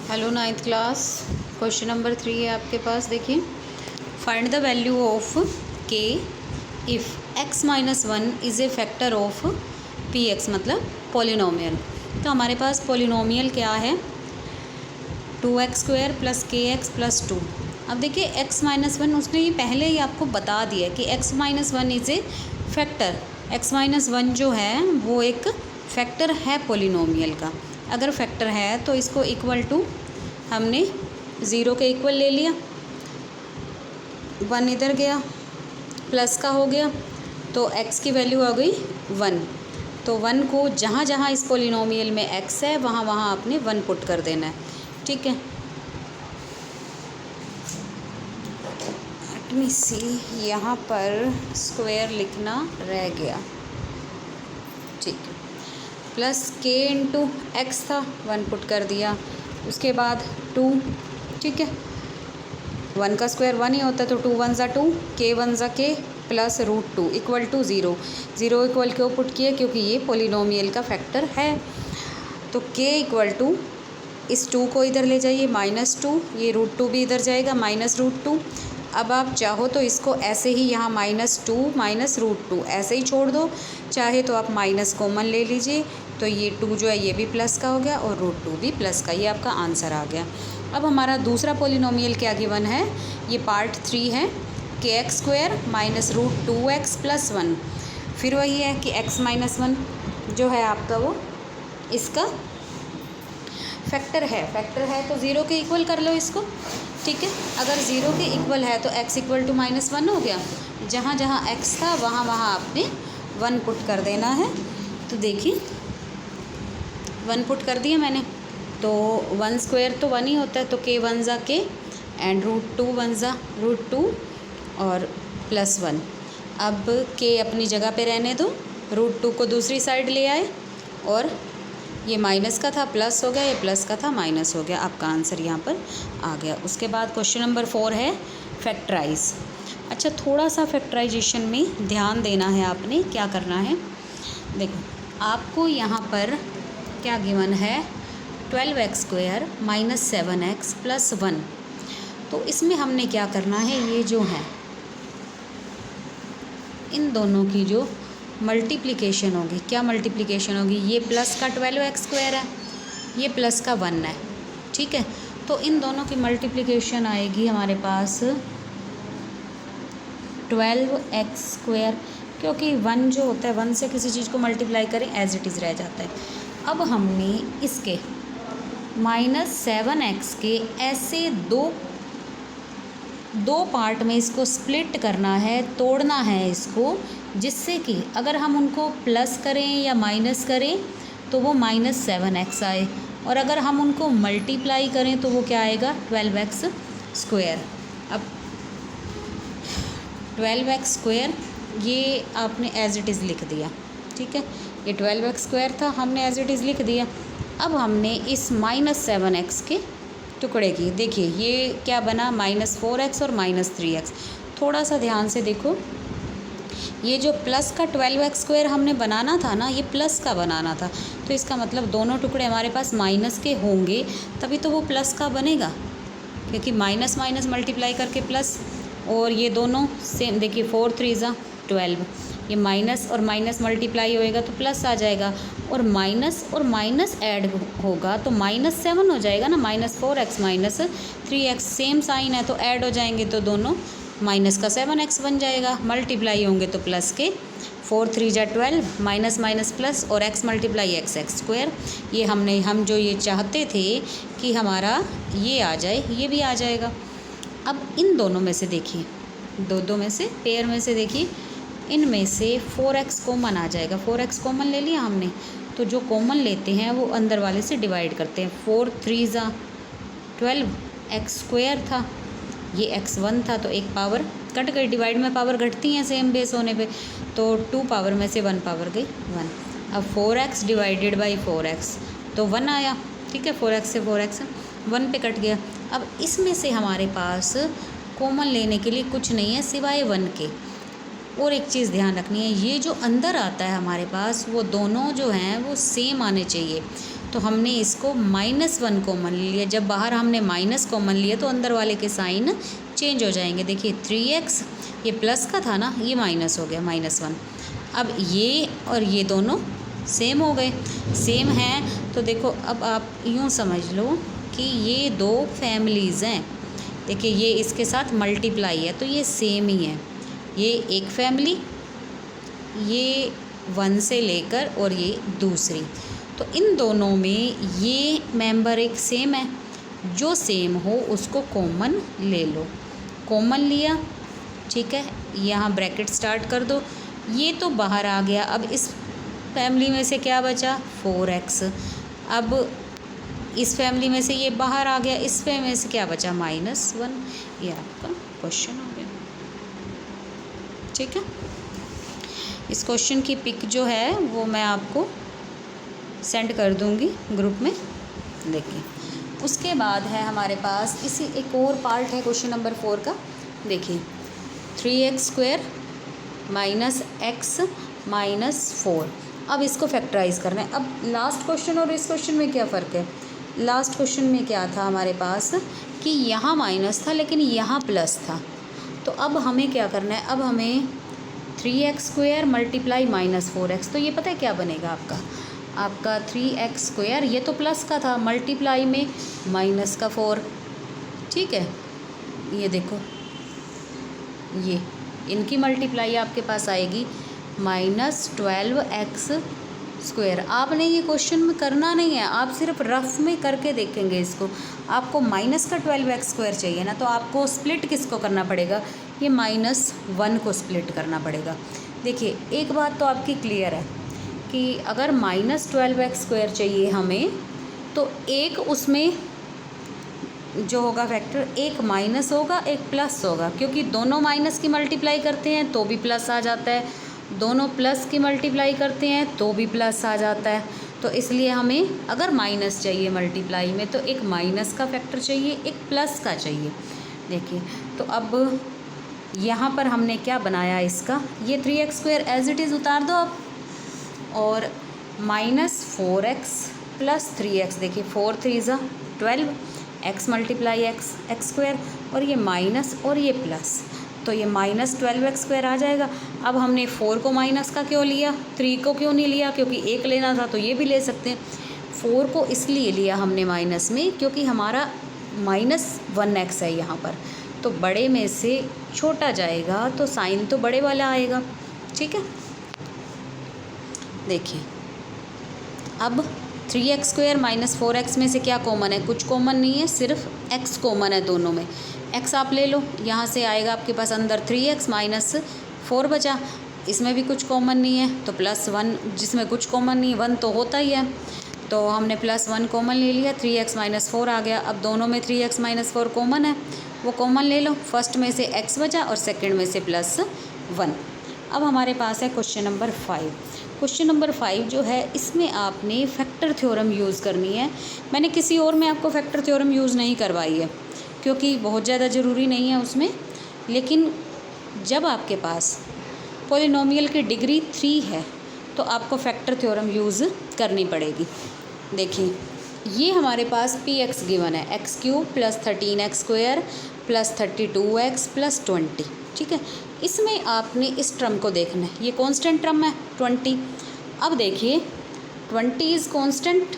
Hello ninth class. Question number 3 है आपके पास। देखिए, फाइंड द वैल्यू ऑफ के if x minus one is a factor of P x, मतलब polynomial. तो हमारे पास पोलिनोमियल क्या है, 2x² प्लस के एक्स प्लस 2। अब देखिए x माइनस वन उसने ये पहले ही आपको बता दिया कि x minus one is a factor. x minus one जो है वो एक फैक्टर है पोलिनोमियल का। अगर फैक्टर है तो इसको इक्वल टू हमने 0 के इक्वल ले लिया, 1 इधर गया, प्लस का हो गया, तो x की वैल्यू आ गई 1। तो 1 को जहाँ जहाँ इस पोलिनोमियल में x है वहाँ वहाँ आपने 1 पुट कर देना है। ठीक है, लेट मी सी, यहाँ पर स्क्वायर लिखना रह गया। ठीक है, प्लस k इंटू एक्स था, 1 पुट कर दिया। उसके बाद 2, ठीक है, 1 का स्क्वायर 1 ही होता है, तो 2 1 ज़ा 2, k 1 ज़ा k plus √2 equal to 0। 0 equal क्यों पुट किया, क्योंकि ये पोलिनोमियल का फैक्टर है। तो k इक्वल टू, इस 2 को इधर ले जाइए -2, ये √2 भी इधर जाएगा -√2। अब आप चाहो तो इसको ऐसे ही यहाँ -2 -√2 ऐसे ही छोड़ दो, चाहे तो आप माइनस कॉमन ले लीजिए, तो ये 2 जो है ये भी प्लस का हो गया और √2 भी प्लस का। ये आपका आंसर आ गया। अब हमारा दूसरा पोलिनोमियल क्या गिवन है, ये पार्ट 3 है, kx² माइनस √2x प्लस 1। फिर वही है कि x माइनस वन जो है आपका वो इसका फैक्टर है तो 0 के इक्वल कर लो इसको। ठीक है, अगर 0 के इक्वल है तो x इक्वल टू -1 हो गया। जहाँ जहाँ x था वहाँ वहाँ आपने 1 पुट कर देना है। तो देखिए 1 पुट कर दिया मैंने, तो 1 स्क्वायर तो 1 ही होता है, तो k 1 ज़ा k एंड √2 1 ज़ा √2 और प्लस 1। अब k अपनी जगह पे रहने दो, √2 को दूसरी साइड ले आए और ये माइनस का था प्लस हो गया, ये प्लस का था माइनस हो गया। आपका आंसर यहाँ पर आ गया। उसके बाद क्वेश्चन नंबर 4 है फैक्टराइज। अच्छा, थोड़ा सा फैक्टराइजेशन में ध्यान देना है आपने। क्या करना है, देखो आपको यहाँ पर क्या गिवन है, 12x² माइनस 7x प्लस 1। तो इसमें हमने क्या करना है, ये जो है इन दोनों की जो मल्टीप्लिकेशन होगी, क्या मल्टीप्लिकेशन होगी, ये प्लस का 12x² है, ये प्लस का 1 है। ठीक है, तो इन दोनों की मल्टीप्लिकेशन आएगी हमारे पास 12x², क्योंकि 1 जो होता है 1 से किसी चीज़ को मल्टीप्लाई करें एज इट इज़ रह जाता है। अब हमने इसके -7x के ऐसे दो पार्ट में इसको स्प्लिट करना है, तोड़ना है इसको, जिससे कि अगर हम उनको प्लस करें या माइनस करें तो वो -7x आए, और अगर हम उनको मल्टीप्लाई करें तो वो क्या आएगा, 12x²। अब 12x² ये आपने एज इट इज़ लिख दिया। ठीक है, ये 12x² था, हमने एज इट इज़ लिख दिया। अब हमने इस -7x के टुकड़े की, देखिए ये क्या बना, -4x और -3x। थोड़ा सा ध्यान से देखो, ये जो प्लस का 12x² हमने बनाना था ना, ये प्लस का बनाना था, तो इसका मतलब दोनों टुकड़े हमारे पास माइनस के होंगे, तभी तो वो प्लस का बनेगा, क्योंकि माइनस माइनस मल्टीप्लाई करके प्लस, और ये दोनों सेम। देखिए 4 3 ज़ा 12, ये माइनस और माइनस मल्टीप्लाई होएगा तो प्लस आ जाएगा, और माइनस ऐड होगा तो -7 हो जाएगा ना, -4x -3x सेम साइन है तो ऐड हो जाएंगे, तो दोनों माइनस का 7x बन जाएगा। मल्टीप्लाई होंगे तो प्लस के 4 3 ज़ा 12, माइनस माइनस प्लस, और x मल्टीप्लाई x² ये हम जो ये चाहते थे कि हमारा ये आ जाए, ये भी आ जाएगा। अब इन दोनों में से देखिए, दो में से पेयर में से देखिए, इनमें से 4x कॉमन आ जाएगा। 4x कॉमन ले लिया हमने, तो जो कॉमन लेते हैं वो अंदर वाले से डिवाइड करते हैं। 4 3 ज़ा 12, x² था, ये x1 था, तो एक पावर कट गई, डिवाइड में पावर घटती हैं सेम बेस होने पे, तो 2 पावर में से 1 पावर गई 1। अब 4x डिवाइडेड बाई 4x, तो 1 आया। ठीक है, 4x से 4x 1 पे कट गया। अब इसमें से हमारे पास कॉमन लेने के लिए कुछ नहीं है सिवाय 1 के। और एक चीज़ ध्यान रखनी है, ये जो अंदर आता है हमारे पास, वो दोनों जो हैं वो सेम आने चाहिए। तो हमने इसको -1 कॉमन लिया। जब बाहर हमने माइनस कॉमन लिया तो अंदर वाले के साइन चेंज हो जाएंगे। देखिए 3x ये प्लस का था ना, ये माइनस हो गया -1। अब ये और ये दोनों सेम हो गए, सेम हैं तो देखो अब आप यूँ समझ लो कि ये दो फैमिलीज़ हैं। देखिए ये इसके साथ मल्टीप्लाई है तो ये सेम ही है। ये एक फैमिली, ये 1 से लेकर और ये दूसरी, तो इन दोनों में ये मेंबर एक सेम है। जो सेम हो उसको कॉमन ले लो। कॉमन लिया, ठीक है, यहाँ ब्रैकेट स्टार्ट कर दो। ये तो बाहर आ गया। अब इस फैमिली में से क्या बचा 4x। अब इस फैमिली में से ये बाहर आ गया, इस फैमिली में से क्या बचा -1। ये आपका क्वेश्चन हो गया। ठीक है, इस क्वेश्चन की पिक जो है वो मैं आपको सेंड कर दूंगी ग्रुप में, देखिए। उसके बाद है हमारे पास इसी एक और पार्ट है क्वेश्चन नंबर 4 का। देखिए 3x² -x -4। अब इसको फैक्टराइज करना है। अब लास्ट क्वेश्चन और इस क्वेश्चन में क्या फ़र्क है? लास्ट क्वेश्चन में क्या था हमारे पास कि यहाँ माइनस था लेकिन यहाँ प्लस था। तो अब हमें क्या करना है? अब हमें 3x² मल्टीप्लाई -4x, तो ये पता है क्या बनेगा आपका 3x², ये तो प्लस का था, मल्टीप्लाई में माइनस का 4। ठीक है, ये देखो ये इनकी मल्टीप्लाई आपके पास आएगी -12x²। आपने ये क्वेश्चन में करना नहीं है, आप सिर्फ रफ में करके देखेंगे इसको। आपको माइनस का 12x² चाहिए ना, तो आपको स्प्लिट किसको करना पड़ेगा? ये -1 को स्प्लिट करना पड़ेगा। देखिए एक बात तो आपकी क्लियर है कि अगर -12x² चाहिए हमें, तो एक उसमें जो होगा फैक्टर, एक माइनस होगा एक प्लस होगा, क्योंकि दोनों माइनस की मल्टीप्लाई करते हैं तो भी प्लस आ जाता है, दोनों प्लस की मल्टीप्लाई करते हैं तो भी प्लस आ जाता है। तो इसलिए हमें अगर माइनस चाहिए मल्टीप्लाई में तो एक माइनस का फैक्टर चाहिए, एक प्लस का चाहिए। देखिए तो अब यहाँ पर हमने क्या बनाया इसका, ये 3x² एज इट इज़ उतार दो आप, और -4x + 3x। देखिए 4 3 = 12, x मल्टीप्लाई x² और ये माइनस और ये प्लस, तो ये -12x² आ जाएगा। अब हमने 4 को माइनस का क्यों लिया, 3 को क्यों नहीं लिया? क्योंकि एक लेना था तो ये भी ले सकते हैं। 4 को इसलिए लिया हमने माइनस में क्योंकि हमारा -1x है यहाँ पर, तो बड़े में से छोटा जाएगा तो साइन तो बड़े वाला आएगा। ठीक है, देखिए अब 3x² -4x में से क्या कॉमन है? कुछ कॉमन नहीं है, सिर्फ x कॉमन है दोनों में। x आप ले लो, यहाँ से आएगा आपके पास अंदर 3x -4 बचा, इसमें भी कुछ कॉमन नहीं है, तो +1, जिसमें कुछ कॉमन नहीं 1 तो होता ही है, तो हमने +1 कॉमन ले लिया, 3x -4 आ गया। अब दोनों में 3x -4 कॉमन है, वो कॉमन ले लो। फर्स्ट में से x बचा और सेकंड में से +1। अब हमारे पास है क्वेश्चन नंबर 5। क्वेश्चन नंबर 5 जो है इसमें आपने फैक्टर थ्योरम यूज़ करनी है। मैंने किसी और में आपको फैक्टर थ्योरम यूज़ नहीं करवाई है क्योंकि बहुत ज़्यादा ज़रूरी नहीं है उसमें, लेकिन जब आपके पास पॉलिनोमियल की डिग्री 3 है तो आपको फैक्टर थ्योरम यूज़ करनी पड़ेगी। देखिए ये हमारे पास px गिवन है, x³ + 13x² + 32x + 20। ठीक है, इसमें आपने इस टर्म को देखना है, ये कांस्टेंट टर्म है 20। अब देखिए 20 is constant,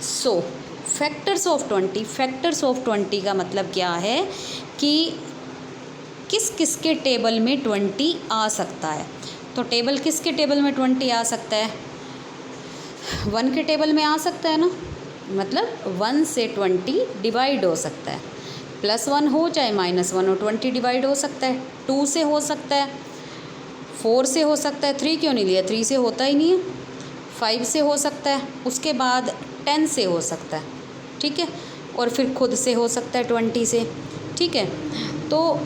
so factors of 20 का मतलब क्या है कि किस किस के टेबल में 20 आ सकता है। तो टेबल किसके टेबल में 20 आ सकता है? 1 के टेबल में आ सकता है ना, मतलब 1 से 20 डिवाइड हो सकता है, +1 हो चाहे -1 हो, 20 डिवाइड हो सकता है। 2 से हो सकता है, 4 से हो सकता है, 3 क्यों नहीं लिया, 3 से होता ही नहीं है, 5 से हो सकता है, उसके बाद 10 से हो सकता है। ठीक है, और फिर खुद से हो सकता है 20 से। ठीक है, तो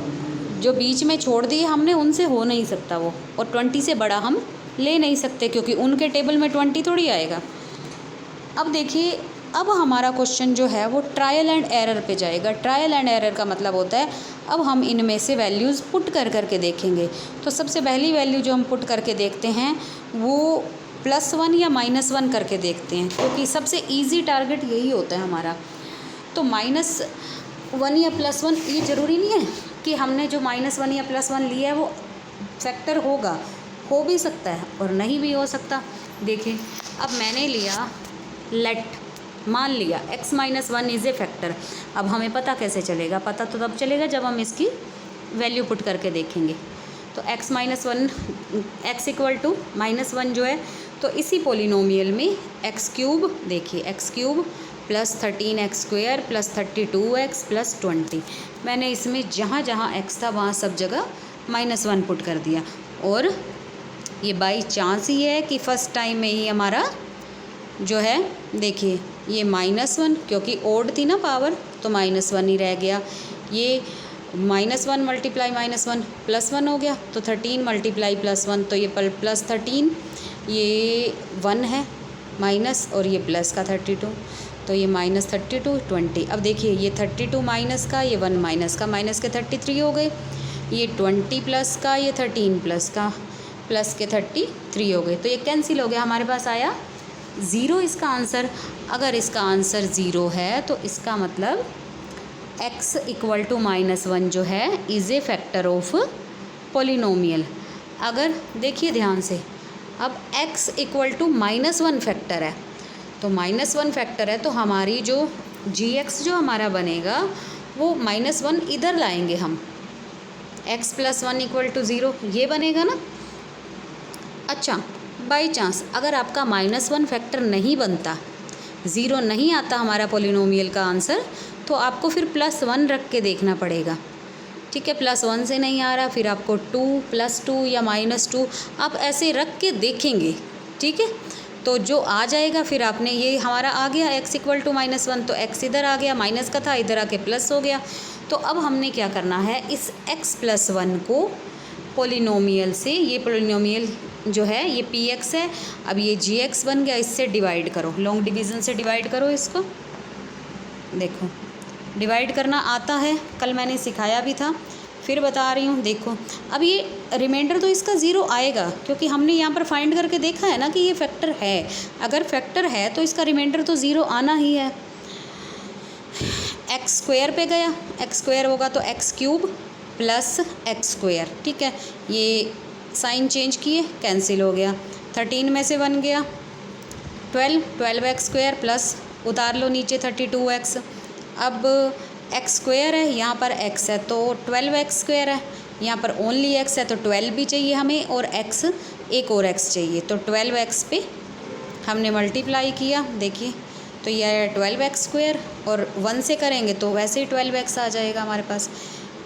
जो बीच में छोड़ दिए हमने उनसे हो नहीं सकता वो, और 20 से बड़ा हम ले नहीं सकते क्योंकि उनके टेबल में 20 थोड़ी आएगा। अब देखिए अब हमारा क्वेश्चन जो है वो ट्रायल एंड एरर पे जाएगा। ट्रायल एंड एरर का मतलब होता है अब हम इनमें से वैल्यूज़ पुट कर करके देखेंगे। तो सबसे पहली वैल्यू जो हम पुट करके देखते हैं वो +1 या -1 करके देखते हैं, क्योंकि सबसे ईजी टारगेट यही होता है हमारा। तो -1 या +1, ये ज़रूरी नहीं है कि हमने जो -1 या +1 लिया है वो फैक्टर होगा, हो भी सकता है और नहीं भी हो सकता। देखिए अब मैंने लिया मान लिया x - 1 इज़ ए फैक्टर। अब हमें पता कैसे चलेगा? पता तो तब चलेगा जब हम इसकी वैल्यू पुट करके देखेंगे। तो x - 1 x = -1 जो है, तो इसी पोलिनोमियल में x³ देखिए x³ + 13x² + 32x + 20, मैंने इसमें जहाँ जहाँ x था वहाँ सब जगह -1 पुट कर दिया। और ये बाई चांस ही है कि फर्स्ट टाइम में ही हमारा जो है, देखिए ये -1, क्योंकि ओड थी ना पावर, तो -1 ही रह गया। ये -1 × -1 +1 हो गया, तो 13 × +1, तो ये +13, ये 1 है माइनस, और ये प्लस का 32, तो ये -32 20। अब देखिए ये 32 माइनस का, ये 1 माइनस का, माइनस के 33 हो गए, ये 20 प्लस का, ये 13 प्लस का, प्लस के 33 हो गए। तो ये कैंसिल हो गया, हमारे पास आया 0 इसका आंसर। अगर इसका आंसर 0 है तो इसका मतलब x = -1 जो है is a factor of polynomial. अगर देखिए ध्यान से, अब x = -1 फैक्टर है, तो -1 फैक्टर है, तो हमारी जो gx जो हमारा बनेगा वो -1 इधर लाएंगे हम, x + 1 = 0, ये बनेगा ना। अच्छा, बाई चांस अगर आपका -1 फैक्टर नहीं बनता, 0 नहीं आता हमारा पोलिनोमियल का आंसर, तो आपको फिर +1 रख के देखना पड़ेगा। ठीक है, +1 से नहीं आ रहा, फिर आपको 2 +2 या -2 आप ऐसे रख के देखेंगे। ठीक है, तो जो आ जाएगा फिर आपने, ये हमारा आ गया x = -1, तो x इधर आ गया, माइनस का था इधर आके प्लस हो गया। तो अब हमने क्या करना है, इस x + 1 को पोलिनोमियल से, ये पोलिनोमियल जो है ये px है, अब ये gx बन गया, इससे डिवाइड करो, लॉन्ग डिवीज़न से डिवाइड करो इसको। देखो डिवाइड करना आता है, कल मैंने सिखाया भी था, फिर बता रही हूँ। देखो अब ये रिमाइंडर तो इसका 0 आएगा, क्योंकि हमने यहाँ पर फाइंड करके देखा है ना कि ये फैक्टर है। अगर फैक्टर है तो इसका रिमाइंडर तो 0 आना ही है। x² पे गया, x² होगा तो x³ + x²। ठीक है, ये साइन चेंज किए, कैंसिल हो गया, 13 में से 1 गया, 12x² प्लस उतार लो नीचे 32x। अब x² है, यहाँ पर x है तो 12x² है, यहाँ पर ओनली x है तो 12 भी चाहिए हमें, और x एक और x चाहिए, तो 12x पे हमने मल्टीप्लाई किया। देखिए तो ये है 12x², और 1 से करेंगे तो वैसे ही 12x आ जाएगा हमारे पास।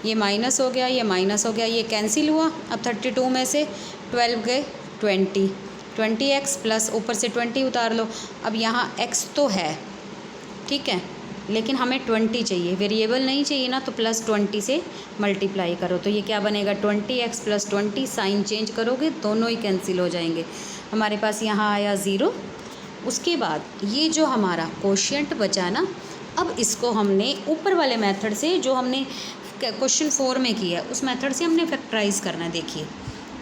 ये माइनस हो गया, ये माइनस हो गया, ये कैंसिल हुआ। अब 32 में से 12 गए 20x प्लस ऊपर से 20 उतार लो। अब यहाँ x तो है, ठीक है, लेकिन हमें 20 चाहिए, वेरिएबल नहीं चाहिए ना, तो +20 से मल्टीप्लाई करो, तो ये क्या बनेगा 20x + 20, साइन चेंज करोगे दोनों ही कैंसिल हो जाएंगे। हमारे पास यहाँ आया 0। उसके बाद ये जो हमारा कोशिएंट बचा ना, अब इसको हमने ऊपर वाले मेथड से, जो हमने क्वेश्चन 4 में किया है, उस मेथड से हमने फैक्टराइज करना है। देखिए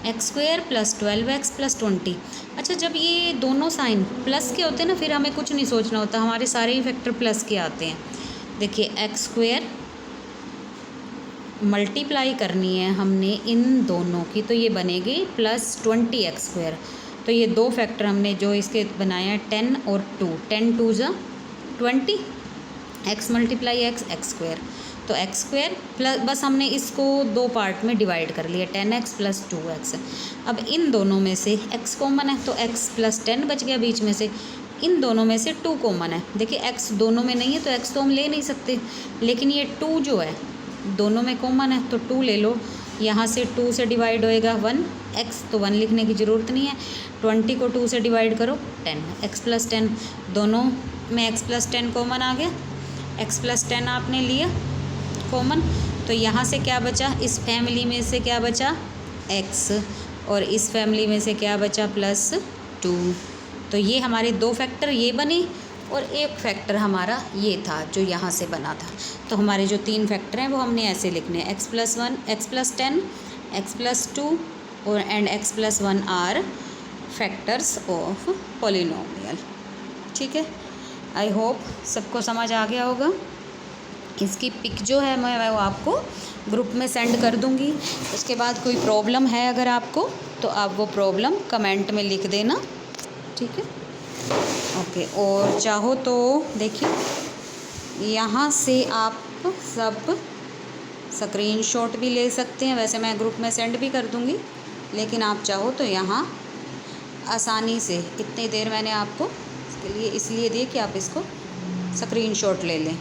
x² + 12x + 20। अच्छा, जब ये दोनों साइन प्लस के होते हैं ना, फिर हमें कुछ नहीं सोचना होता, हमारे सारे ही फैक्टर प्लस के आते हैं। देखिए x² मल्टीप्लाई करनी है हमने इन दोनों की, तो ये बनेगी +20x²। तो ये दो फैक्टर हमने जो इसके बनाए हैं 10 और 2, 10 2 = 20, x × x² तो x² प्लस, बस हमने इसको दो पार्ट में डिवाइड कर लिया, 10x + 2x। अब इन दोनों में से x कॉमन है, तो x + 10 बच गया बीच में से। इन दोनों में से 2 कॉमन है, देखिए x दोनों में नहीं है तो x तो हम ले नहीं सकते, लेकिन ये 2 जो है दोनों में कॉमन है, तो 2 ले लो। यहाँ से 2 से डिवाइड होएगा 1, x तो 1 लिखने की ज़रूरत नहीं है। 20 को 2 से डिवाइड करो 10, x + 10, दोनों में x + 10 कॉमन आ गया। x + 10 आपने लिया कॉमन, तो यहाँ से क्या बचा, इस फैमिली में से क्या बचा x, और इस फैमिली में से क्या बचा +2। तो ये हमारे दो फैक्टर ये बने, और एक फैक्टर हमारा ये था जो यहाँ से बना था। तो हमारे जो 3 फैक्टर हैं वो हमने ऐसे लिखने हैं, x + 1, x + 10, x + 2 और x + 1 are factors of polynomial. ठीक है, आई होप सबको समझ आ गया होगा। इसकी पिक जो है मैं वो आपको ग्रुप में सेंड कर दूंगी। उसके बाद कोई प्रॉब्लम है अगर आपको, तो आप वो प्रॉब्लम कमेंट में लिख देना। ठीक है, ओके। और चाहो तो देखिए यहाँ से आप सब स्क्रीनशॉट भी ले सकते हैं। वैसे मैं ग्रुप में सेंड भी कर दूंगी, लेकिन आप चाहो तो यहाँ आसानी से, इतनी देर मैंने आपको इसके लिए इसलिए दी कि आप इसको स्क्रीनशॉट ले लें।